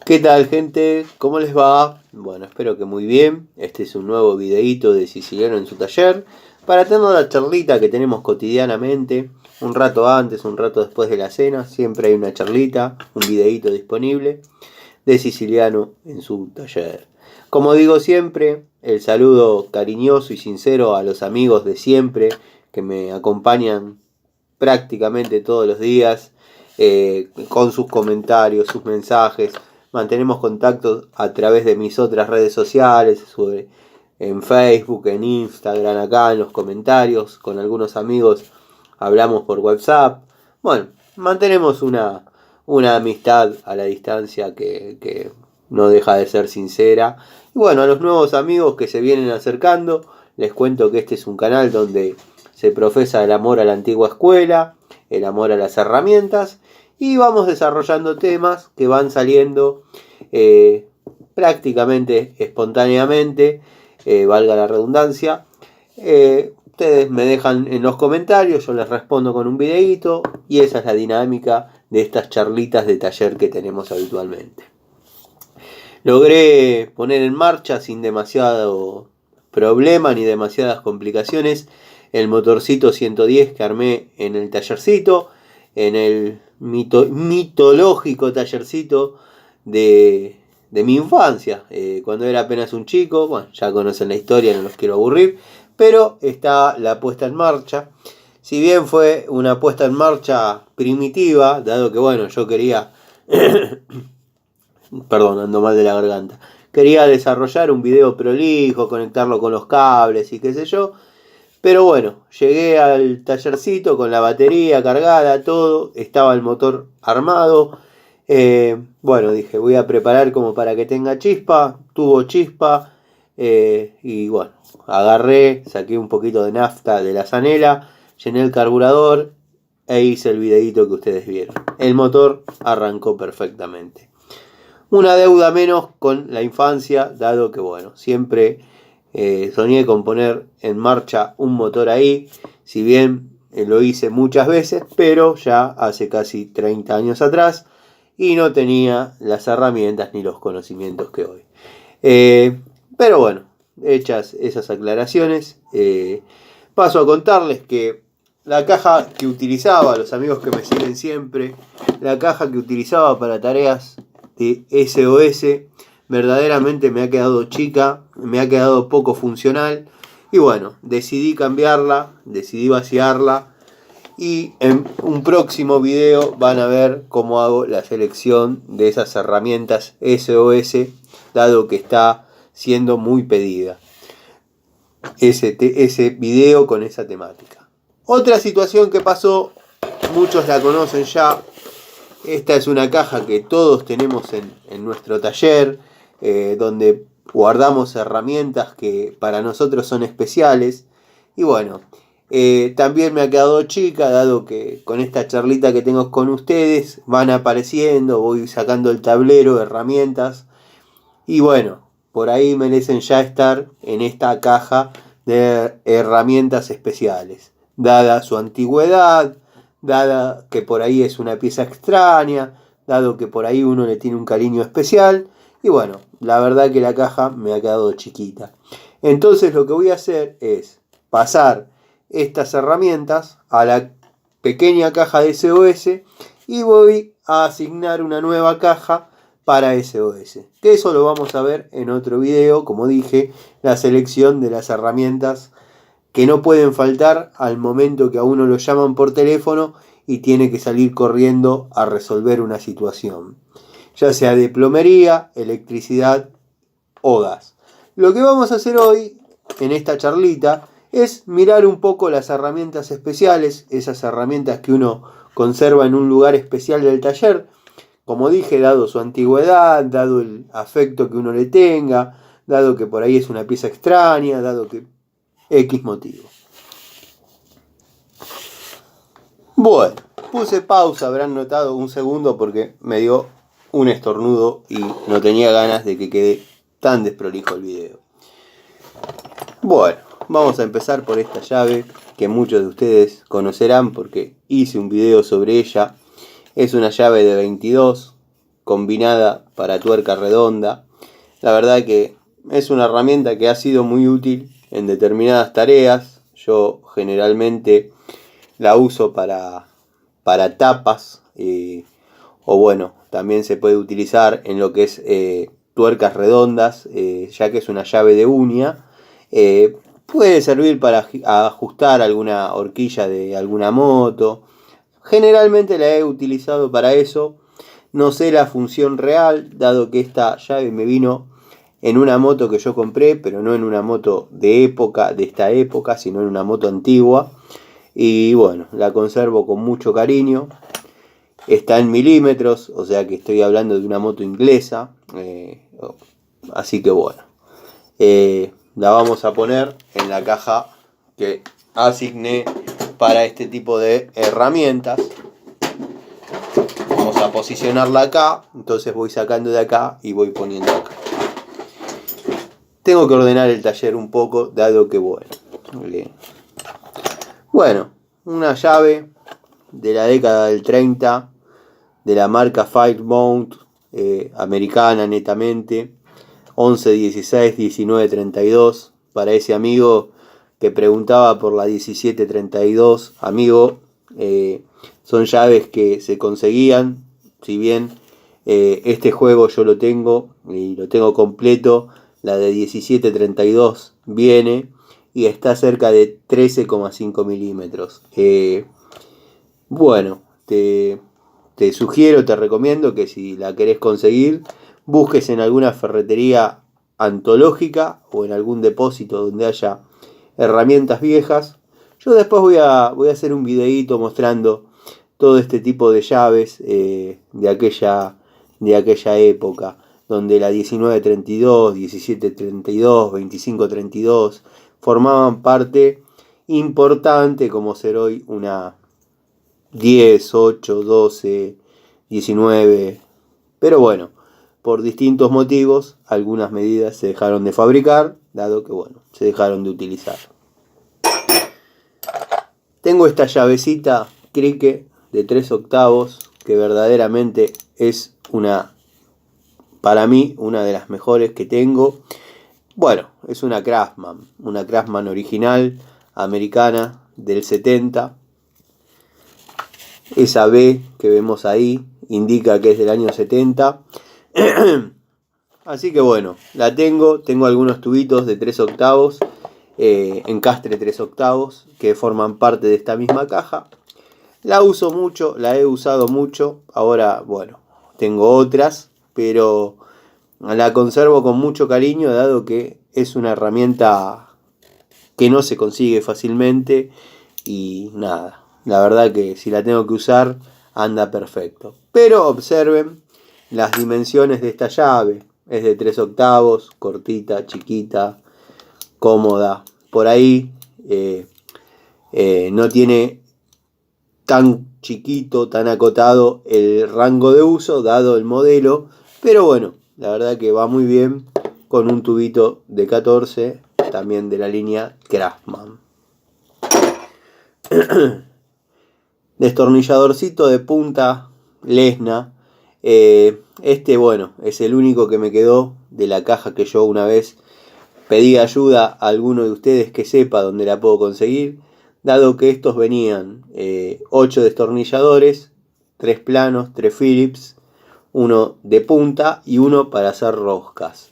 ¿Qué tal, gente? ¿Cómo les va? Bueno, espero que muy bien. Este es un nuevo videíto de Siciliano en su taller para tener la charlita que tenemos cotidianamente, un rato antes, un rato después de la cena. Siempre hay una charlita, un videíto disponible de Siciliano en su taller. Como digo siempre, el saludo cariñoso y sincero a los amigos de siempre que me acompañan prácticamente todos los días, con sus comentarios, sus mensajes. Mantenemos contacto a través de mis otras redes sociales, en Facebook, en Instagram, acá en los comentarios, con algunos amigos hablamos por WhatsApp. Bueno, mantenemos una amistad a la distancia que no deja de ser sincera. Y bueno, a los nuevos amigos que se vienen acercando, les cuento que este es un canal donde se profesa el amor a la antigua escuela, el amor a las herramientas, y vamos desarrollando temas que van saliendo prácticamente espontáneamente, valga la redundancia. Ustedes me dejan en los comentarios, yo les respondo con un videíto, y esa es la dinámica de estas charlitas de taller que tenemos habitualmente. Logré poner en marcha sin demasiado problema ni demasiadas complicaciones el motorcito 110 que armé en el tallercito, en el mitológico tallercito de mi infancia, cuando era apenas un chico. Bueno, ya conocen la historia, no los quiero aburrir, pero está la puesta en marcha. Si bien fue una puesta en marcha primitiva, dado que bueno, yo quería perdón, ando mal de la garganta, quería desarrollar un video prolijo, conectarlo con los cables y qué sé yo. Pero bueno, llegué al tallercito con la batería cargada, todo, estaba el motor armado. Bueno, dije, voy a preparar como para que tenga chispa, tuvo chispa, y bueno, agarré, saqué un poquito de nafta de la zanela, llené el carburador e hice el videito que ustedes vieron. El motor arrancó perfectamente. Una deuda menos con la infancia, dado que bueno, siempre soñé con poner en marcha un motor ahí, si bien lo hice muchas veces, pero ya hace casi 30 años atrás y no tenía las herramientas ni los conocimientos que hoy. Pero bueno, hechas esas aclaraciones, paso a contarles que la caja que utilizaba, los amigos que me siguen siempre, la caja que utilizaba para tareas de SOS verdaderamente me ha quedado chica, me ha quedado poco funcional, y bueno, decidí cambiarla, decidí vaciarla, y en un próximo video van a ver cómo hago la selección de esas herramientas SOS, dado que está siendo muy pedida ese video con esa temática. Otra situación que pasó, muchos la conocen ya. Esta es una caja que todos tenemos en nuestro taller, donde guardamos herramientas que para nosotros son especiales. Y bueno, también me ha quedado chica, dado que con esta charlita que tengo con ustedes van apareciendo, voy sacando el tablero de herramientas. Y bueno, por ahí merecen ya estar en esta caja de herramientas especiales, dada su antigüedad, dada que por ahí es una pieza extraña, dado que por ahí uno le tiene un cariño especial. Y bueno, la verdad que la caja me ha quedado chiquita. Entonces lo que voy a hacer es pasar estas herramientas a la pequeña caja de SOS y voy a asignar una nueva caja para SOS. Que eso lo vamos a ver en otro video, como dije, la selección de las herramientas que no pueden faltar al momento que a uno lo llaman por teléfono y tiene que salir corriendo a resolver una situación, ya sea de plomería, electricidad o gas. Lo que vamos a hacer hoy en esta charlita es mirar un poco las herramientas especiales, esas herramientas que uno conserva en un lugar especial del taller, como dije, dado su antigüedad, dado el afecto que uno le tenga, dado que por ahí es una pieza extraña, dado que X motivo. Bueno, puse pausa, habrán notado un segundo porque me dio un estornudo y no tenía ganas de que quede tan desprolijo el video. Bueno, vamos a empezar por esta llave que muchos de ustedes conocerán porque hice un video sobre ella. Es una llave de 22 combinada para tuerca redonda. La verdad que es una herramienta que ha sido muy útil en determinadas tareas. Yo generalmente la uso para tapas, o bueno, también se puede utilizar en lo que es tuercas redondas, ya que es una llave de uña. Puede servir para ajustar alguna horquilla de alguna moto. Generalmente la he utilizado para eso. No sé la función real, dado que esta llave me vino en una moto que yo compré, pero no en una moto de esta época, sino en una moto antigua. Y bueno, la conservo con mucho cariño. Está en milímetros, o sea que estoy hablando de una moto inglesa. Así que bueno, la vamos a poner en la caja que asigné para este tipo de herramientas. Vamos a posicionarla acá, entonces voy sacando de acá y voy poniendo acá. Tengo que ordenar el taller un poco, dado que bueno, una llave de la década del 30, de la marca Firemount, americana netamente, 11, 16, 19, 32, para ese amigo que preguntaba por la 17, 32, amigo, son llaves que se conseguían, si bien este juego yo lo tengo y lo tengo completo, la de 17, 32 viene y está cerca de 13,5 milímetros. Bueno, te sugiero, te recomiendo que si la querés conseguir, busques en alguna ferretería antológica o en algún depósito donde haya herramientas viejas. Yo después voy a hacer un videíto mostrando todo este tipo de llaves de aquella época, donde la 1932, 1732, 2532 formaban parte importante, como ser hoy una 10, 8, 12, 19. Pero bueno, por distintos motivos, algunas medidas se dejaron de fabricar, dado que bueno, se dejaron de utilizar. Tengo esta llavecita Crique de 3 octavos, que verdaderamente es para mí, una de las mejores que tengo. Bueno, es una Craftsman original, americana, del 70. Esa B que vemos ahí indica que es del año 70. Así que bueno, la tengo algunos tubitos de 3 octavos, encastre 3 octavos, que forman parte de esta misma caja. La uso mucho, la he usado mucho, ahora bueno, tengo otras, pero la conservo con mucho cariño, dado que es una herramienta que no se consigue fácilmente y nada, la verdad que si la tengo que usar anda perfecto. Pero observen las dimensiones de esta llave, es de 3 octavos, cortita, chiquita, cómoda, por ahí no tiene tan chiquito, tan acotado el rango de uso, dado el modelo, pero bueno, la verdad que va muy bien con un tubito de 14, también de la línea Craftsman. Destornilladorcito de punta Lesna. Este, bueno, es el único que me quedó de la caja que yo una vez pedí ayuda a alguno de ustedes que sepa dónde la puedo conseguir, dado que estos venían 8 destornilladores, 3 planos, 3 Phillips, uno de punta y uno para hacer roscas.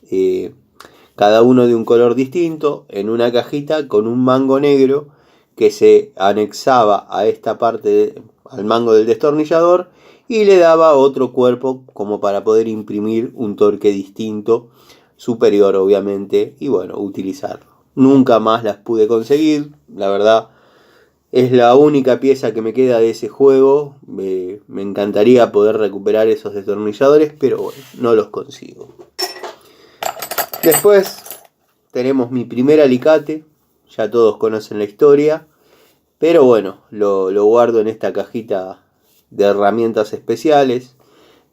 Cada uno de un color distinto, en una cajita con un mango negro que se anexaba a esta parte, al mango del destornillador, y le daba otro cuerpo como para poder imprimir un torque distinto, superior obviamente, y bueno, utilizarlo. Nunca más las pude conseguir, la verdad. Es la única pieza que me queda de ese juego. Me encantaría poder recuperar esos destornilladores, pero bueno, no los consigo. Después tenemos mi primer alicate. Ya todos conocen la historia. Pero bueno, lo guardo en esta cajita de herramientas especiales.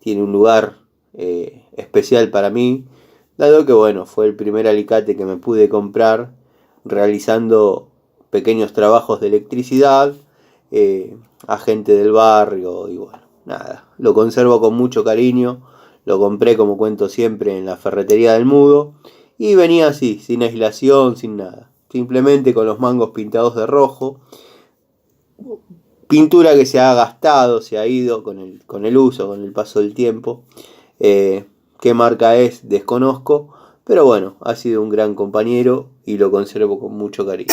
Tiene un lugar especial para mí, dado que bueno, fue el primer alicate que me pude comprar realizando pequeños trabajos de electricidad a gente del barrio, y bueno, nada, lo conservo con mucho cariño, Lo compré, como cuento siempre, en la ferretería del Mudo. Y venía así, sin aislación, sin nada. Simplemente con los mangos pintados de rojo. Pintura que se ha gastado, se ha ido con el uso, con el paso del tiempo. ¿Qué marca es? Desconozco. Pero bueno, ha sido un gran compañero y lo conservo con mucho cariño.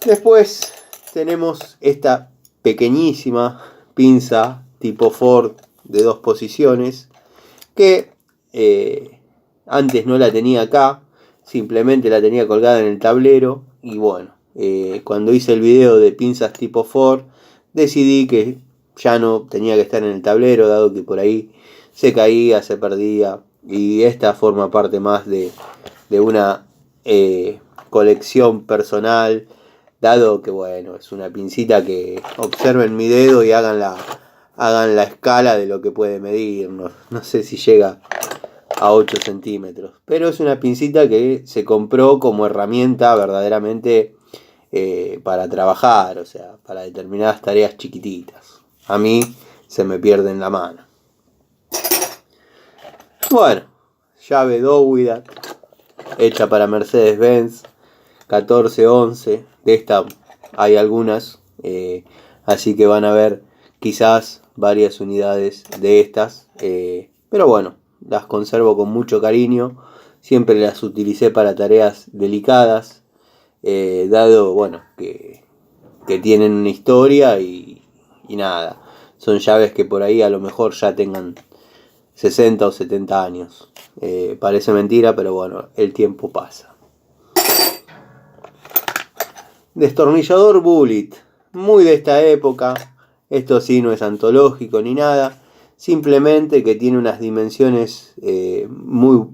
Después tenemos esta pequeñísima pinza tipo Ford de 2 posiciones que antes no la tenía acá, simplemente la tenía colgada en el tablero y bueno, cuando hice el video de pinzas tipo Ford decidí que ya no tenía que estar en el tablero, dado que por ahí se caía, se perdía, y esta forma parte más de una colección personal, dado que bueno, es una pincita que observen mi dedo y hagan la escala de lo que puede medir. No sé si llega a 8 centímetros, pero es una pincita que se compró como herramienta verdaderamente para trabajar, o sea, para determinadas tareas chiquititas. A mí se me pierde en la mano. Bueno, llave Dowidat, hecha para Mercedes-Benz, 1411. De esta hay algunas, así que van a ver quizás varias unidades de estas, pero bueno, las conservo con mucho cariño. Siempre las utilicé para tareas delicadas, dado bueno que tienen una historia y nada, son llaves que por ahí a lo mejor ya tengan 60 o 70 años. Parece mentira, pero bueno, el tiempo pasa. Destornillador Bullet, muy de esta época. Esto sí no es antológico ni nada, simplemente que tiene unas dimensiones muy,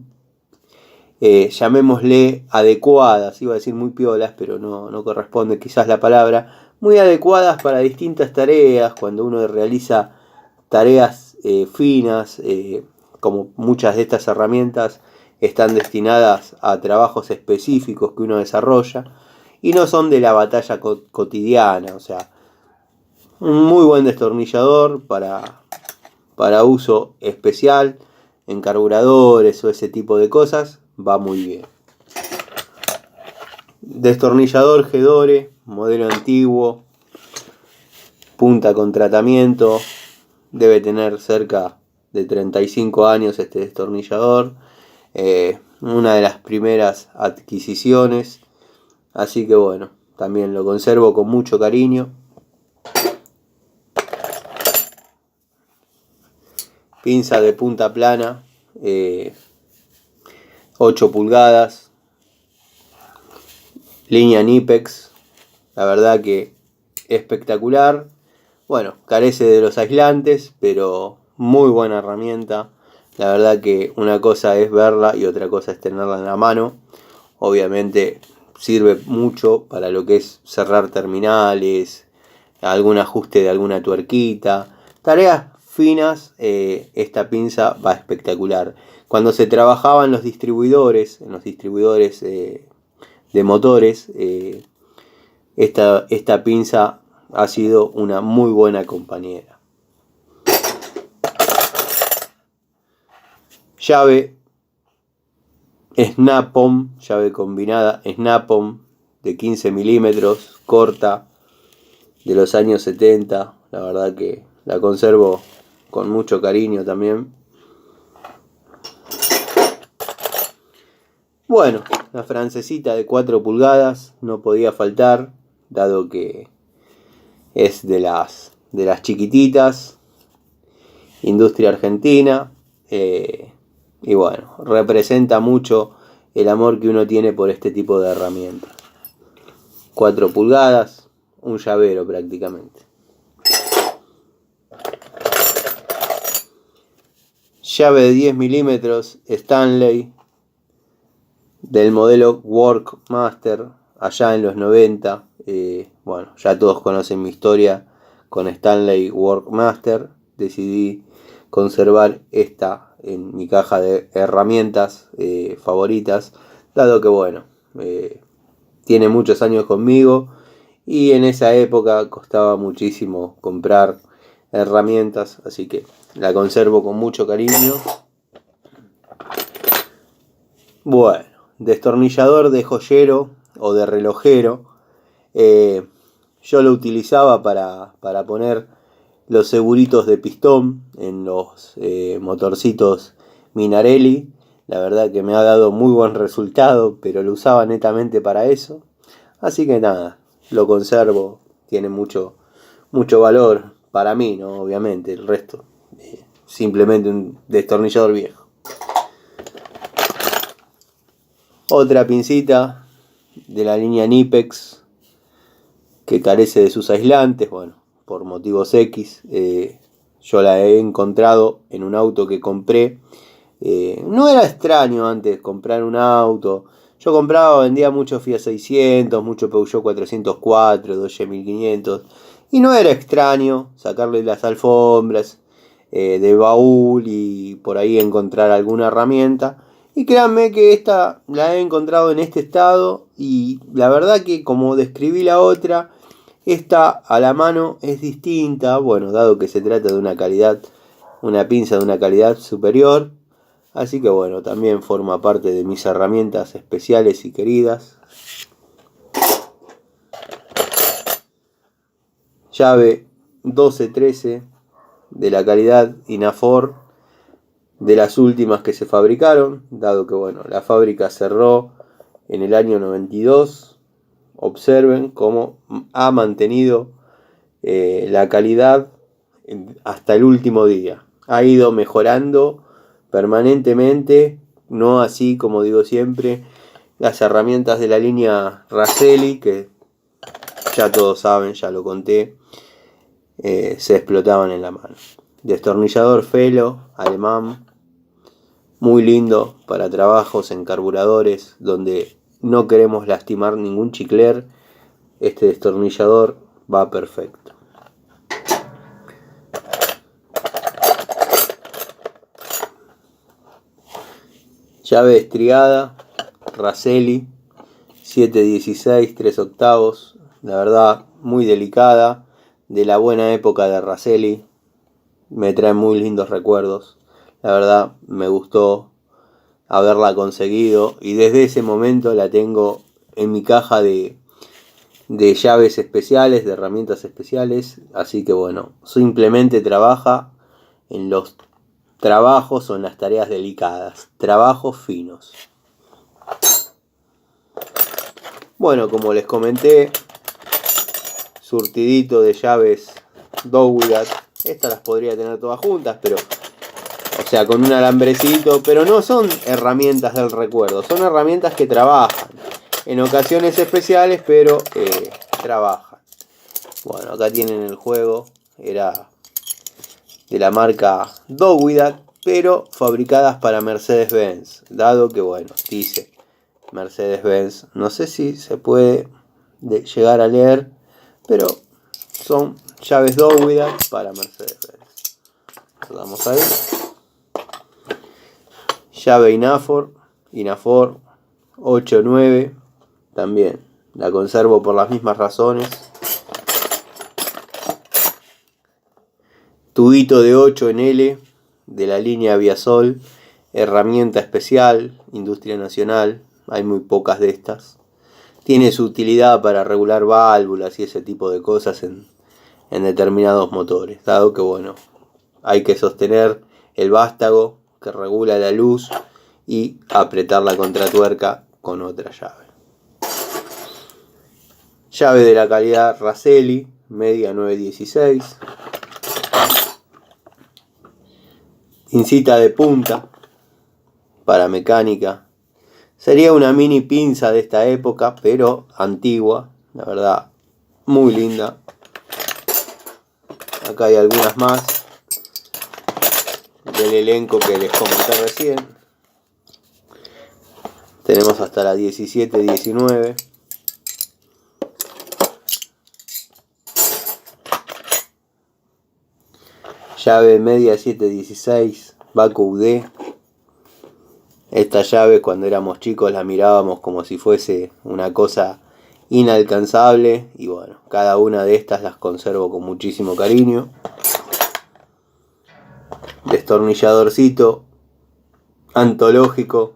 llamémosle adecuadas, iba a decir muy piolas, pero no corresponde quizás la palabra, muy adecuadas para distintas tareas, cuando uno realiza tareas finas, como muchas de estas herramientas están destinadas a trabajos específicos que uno desarrolla y no son de la batalla cotidiana. O sea, un muy buen destornillador para uso especial en carburadores o ese tipo de cosas, va muy bien. Destornillador Gedore, modelo antiguo, punta con tratamiento, debe tener cerca de 35 años este destornillador, una de las primeras adquisiciones, así que bueno, también lo conservo con mucho cariño. Pinza de punta plana, 8 pulgadas, línea Nipex, la verdad que espectacular. Bueno, carece de los aislantes, pero muy buena herramienta. La verdad que una cosa es verla y otra cosa es tenerla en la mano. Obviamente sirve mucho para lo que es cerrar terminales, algún ajuste de alguna tuerquita, tareas finas. Esta pinza va espectacular. Cuando se trabajaba en los distribuidores de motores, esta pinza ha sido una muy buena compañera. Llave Snap-on, llave combinada Snap-on de 15 milímetros, corta, de los años 70. La verdad que la conservo con mucho cariño también. Bueno, la francesita de 4 pulgadas no podía faltar, dado que es de las chiquititas, industria argentina, y bueno, representa mucho el amor que uno tiene por este tipo de herramientas. 4 pulgadas, un llavero prácticamente. Llave de 10 milímetros Stanley, del modelo Workmaster, allá en los 90. Bueno, ya todos conocen mi historia con Stanley Workmaster. Decidí conservar esta en mi caja de herramientas favoritas, dado que bueno, tiene muchos años conmigo y en esa época costaba muchísimo comprar herramientas, así que la conservo con mucho cariño. Bueno, destornillador de joyero o de relojero. Yo lo utilizaba para poner los seguritos de pistón en los motorcitos Minarelli. La verdad que me ha dado muy buen resultado, pero lo usaba netamente para eso. Así que nada, lo conservo, tiene mucho valor para mí, ¿no? Obviamente, el resto simplemente un destornillador viejo. Otra pincita de la línea Knipex que carece de sus aislantes, bueno, por motivos X. Yo la he encontrado en un auto que compré. No era extraño antes comprar un auto. Yo compraba, vendía mucho Fiat 600, mucho Peugeot 404, Dodge 1500. Y no era extraño sacarle las alfombras de baúl y por ahí encontrar alguna herramienta. Y créanme que esta la he encontrado en este estado. Y la verdad que como describí la otra, esta a la mano es distinta. Bueno, dado que se trata de una calidad, una pinza de una calidad superior. Así que bueno, también forma parte de mis herramientas especiales y queridas. Llave 1213 de la calidad Inafor, de las últimas que se fabricaron, dado que bueno, la fábrica cerró en el año 92. Observen cómo ha mantenido la calidad hasta el último día. Ha ido mejorando permanentemente, no así como digo siempre las herramientas de la línea Raselli, que ya todos saben, ya lo conté, se explotaban en la mano. Destornillador Felo alemán, muy lindo para trabajos en carburadores donde no queremos lastimar ningún chicler. Este destornillador va perfecto. Llave estriada Raselli 716 3/8, la verdad muy delicada, de la buena época de Raselli, me trae muy lindos recuerdos. La verdad me gustó haberla conseguido y desde ese momento la tengo en mi caja de llaves especiales, de herramientas especiales. Así que bueno, simplemente trabaja en los trabajos o en las tareas delicadas, trabajos finos. Bueno, como les comenté, surtidito de llaves Dowidat. Estas las podría tener todas juntas, pero o sea, con un alambrecito, pero no son herramientas del recuerdo, son herramientas que trabajan en ocasiones especiales, pero trabajan. Bueno, acá tienen el juego, era de la marca Dowidat, pero fabricadas para Mercedes-Benz, dado que bueno, dice Mercedes-Benz, no sé si se puede llegar a leer, pero son llaves Dowidat para Mercedes-Benz. Vamos ahí. Llave Inafor 8-9, también la conservo por las mismas razones. Tubito de 8 en L de la línea Viasol, herramienta especial, industria nacional, hay muy pocas de estas. Tiene su utilidad para regular válvulas y ese tipo de cosas en determinados motores, dado que bueno, hay que sostener el vástago que regula la luz y apretar la contratuerca con otra llave. Llave de la calidad Raselli, media 916. Pincita de punta para mecánica. Sería una mini pinza de esta época, pero antigua, la verdad, muy linda. Acá hay algunas más del elenco que les comenté recién. Tenemos hasta la 17-19. Llave media 716, Baco UD. Esta llave cuando éramos chicos la mirábamos como si fuese una cosa inalcanzable. Y bueno, cada una de estas las conservo con muchísimo cariño. destornilladorcito antológico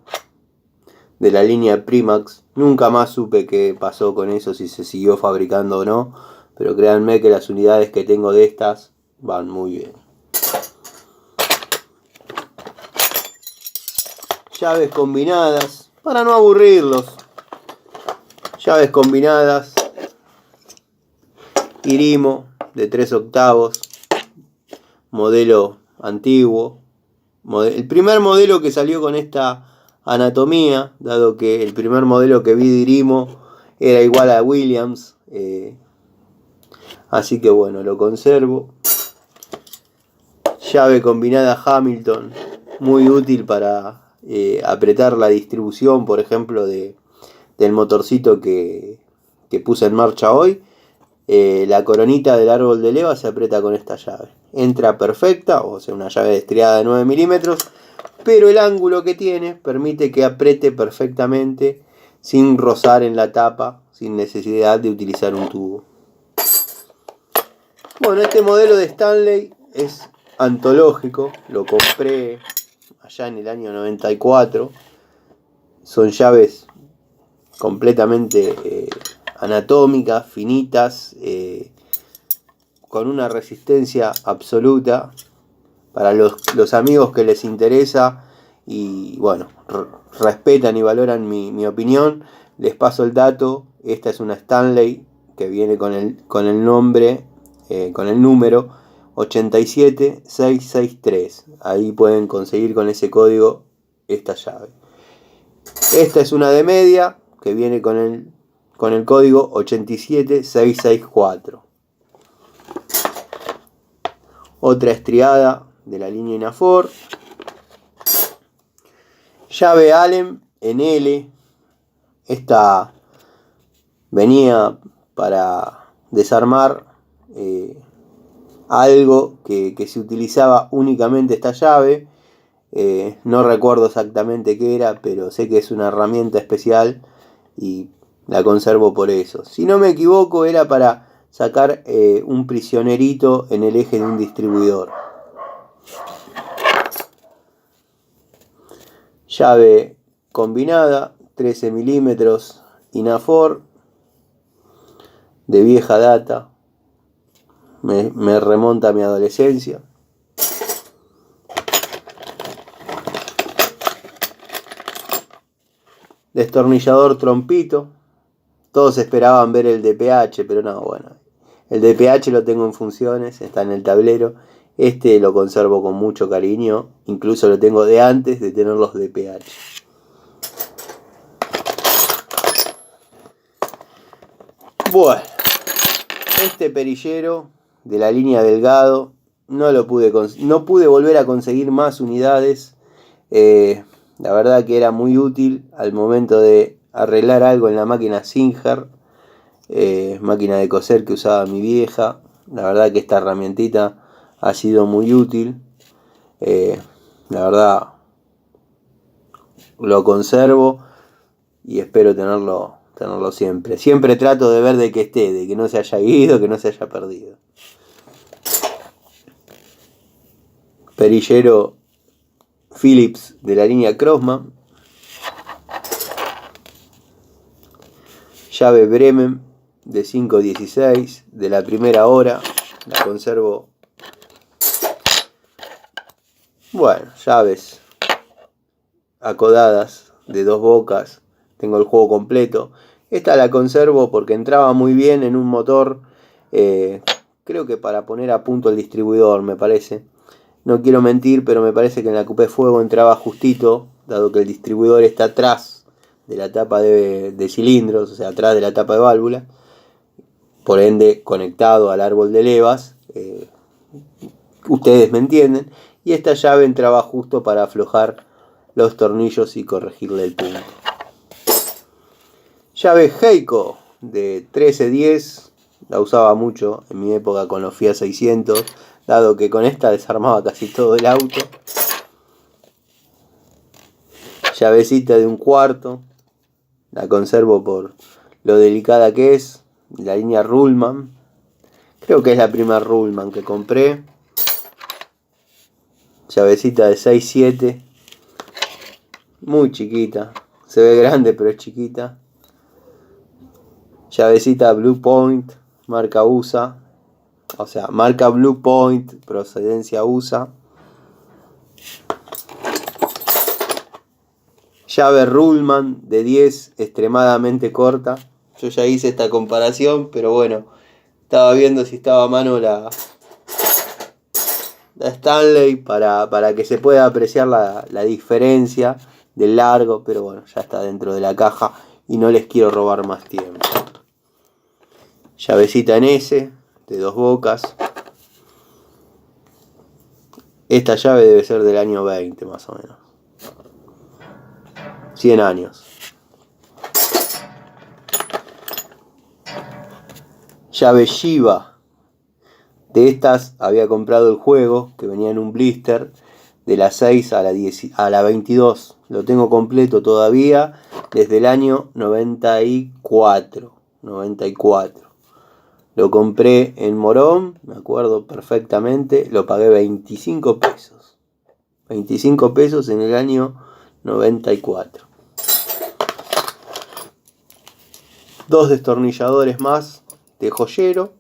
de la línea Primax. Nunca más supe qué pasó con eso, si se siguió fabricando o no, pero créanme que las unidades que tengo de estas van muy bien. Llaves combinadas, para no aburrirlos. Llaves combinadas Irimo de 3 octavos, modelo antiguo, el primer modelo que salió con esta anatomía, dado que el primer modelo que vi de Irimo era igual a Williams, así que bueno, lo conservo. Llave combinada Hamilton, muy útil para apretar la distribución, por ejemplo, del motorcito que puse en marcha hoy. La coronita del árbol de leva se aprieta con esta llave. Entra perfecta, o sea, una llave de estriada de 9 milímetros, pero el ángulo que tiene permite que apriete perfectamente sin rozar en la tapa, sin necesidad de utilizar un tubo. Bueno, este modelo de Stanley es antológico, lo compré allá en el año 94. Son llaves completamente anatómicas, finitas, con una resistencia absoluta. Para los amigos que les interesa y bueno, respetan y valoran mi opinión, les paso el dato. Esta es una Stanley que viene con el nombre, con el número 87663. Ahí pueden conseguir con ese código esta llave. Esta es una de media que viene con el código 87664. Otra estriada de la línea Inafor. Llave Allen en L. Esta venía para desarmar algo que se utilizaba únicamente esta llave. No recuerdo exactamente qué era, pero sé que es una herramienta especial y la conservo por eso. Si no me equivoco, era para sacar un prisionerito en el eje de un distribuidor. Llave combinada, 13 milímetros Inafor, de vieja data, me remonta a mi adolescencia. Destornillador trompito, todos esperaban ver el DPH, pero no, bueno, el DPH lo tengo en funciones, está en el tablero. Este lo conservo con mucho cariño, incluso lo tengo de antes de tener los DPH. Bueno, este perillero de la línea Delgado no pude volver a conseguir más unidades. La verdad que era muy útil al momento de arreglar algo en la máquina Singer, máquina de coser que usaba mi vieja. La verdad que esta herramientita ha sido muy útil. La verdad lo conservo y espero tenerlo siempre. Siempre trato de ver de que esté, de que no se haya ido, que no se haya perdido. Perillero Philips de la línea Crossman. Llave Bremen de 5.16 de la primera hora. La conservo. Bueno, llaves acodadas de 2 bocas. Tengo el juego completo. Esta la conservo porque entraba muy bien en un motor. Creo que para poner a punto el distribuidor, me parece. No quiero mentir, pero me parece que en la Coupé Fuego entraba justito, dado que el distribuidor está atrás de la tapa de cilindros, o sea, atrás de la tapa de válvula. Por ende, conectado al árbol de levas. Ustedes me entienden. Y esta llave entraba justo para aflojar los tornillos y corregirle el punto. Llave Heiko de 1310, la usaba mucho en mi época con los Fiat 600, dado que con esta desarmaba casi todo el auto. Llavecita de 1/4, la conservo por lo delicada que es, la línea Ruhlmann. Creo que es la primera Ruhlmann que compré. Llavecita de 6-7. Muy chiquita. Se ve grande pero es chiquita. Llavecita Blue Point, marca USA. O sea, marca Blue Point, procedencia USA. Llave Ruhlmann de 10, extremadamente corta. Yo ya hice esta comparación, pero bueno, estaba viendo si estaba a mano la Stanley para que se pueda apreciar la diferencia del largo, pero bueno, ya está dentro de la caja y no les quiero robar más tiempo. Llavecita en S, de 2 bocas. Esta llave debe ser del año 20 más o menos. 100 años. Llave Shiba. De estas había comprado el juego, que venía en un blister, de la 6 a la 22. Lo tengo completo todavía desde el año 94. Lo compré en Morón, me acuerdo perfectamente, lo pagué 25 pesos. 25 pesos en el año 94. 2 destornilladores más de joyero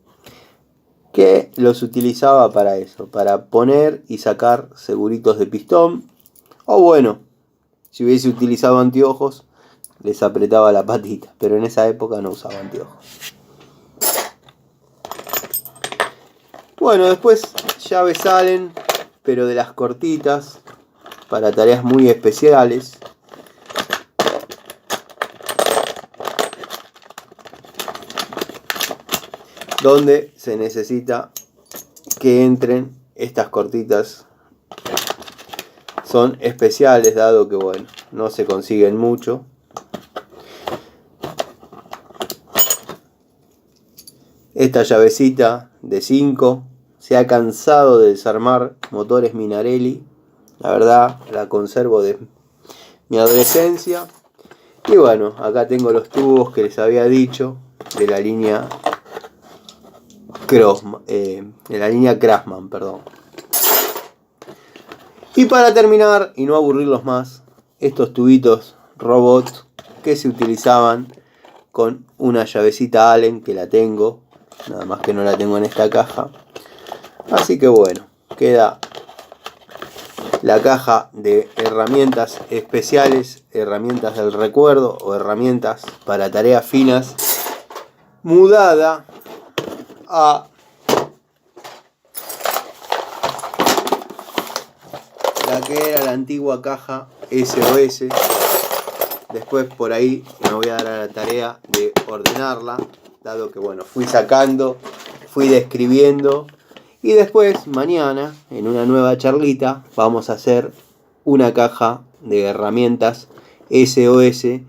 que los utilizaba para eso, para poner y sacar seguritos de pistón. O bueno, si hubiese utilizado anteojos, les apretaba la patita, pero en esa época no usaba anteojos. Bueno, después llaves salen, pero de las cortitas, para tareas muy especiales. Donde se necesita que entren estas cortitas. Son especiales, dado que bueno, no se consiguen mucho. Esta llavecita de 5 se ha cansado de desarmar motores Minarelli. La verdad, la conservo de mi adolescencia. Y bueno, acá tengo los tubos que les había dicho de la línea Craftsman, perdón. Y para terminar y no aburrirlos más, estos tubitos robot que se utilizaban con una llavecita Allen, que la tengo, nada más que no la tengo en esta caja. Así que bueno, queda la caja de herramientas especiales, herramientas del recuerdo o herramientas para tareas finas, mudada a la que era la antigua caja SOS. Después por ahí me voy a dar a la tarea de ordenarla, dado que bueno, fui sacando, fui describiendo. Y después, mañana, en una nueva charlita, vamos a hacer una caja de herramientas SOS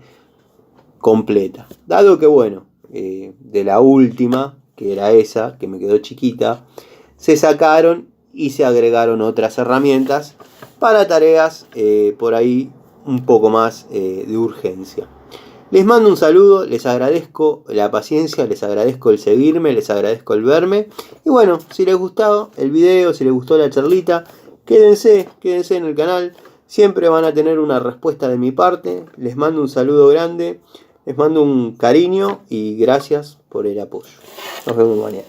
completa. Dado que bueno, de la última, que era esa, que me quedó chiquita, se sacaron y se agregaron otras herramientas para tareas por ahí un poco más de urgencia. Les mando un saludo, les agradezco la paciencia, les agradezco el seguirme, les agradezco el verme. Y bueno, si les gustó el video, si les gustó la charlita, quédense en el canal. Siempre van a tener una respuesta de mi parte. Les mando un saludo grande, les mando un cariño y gracias por el apoyo. Nos vemos mañana.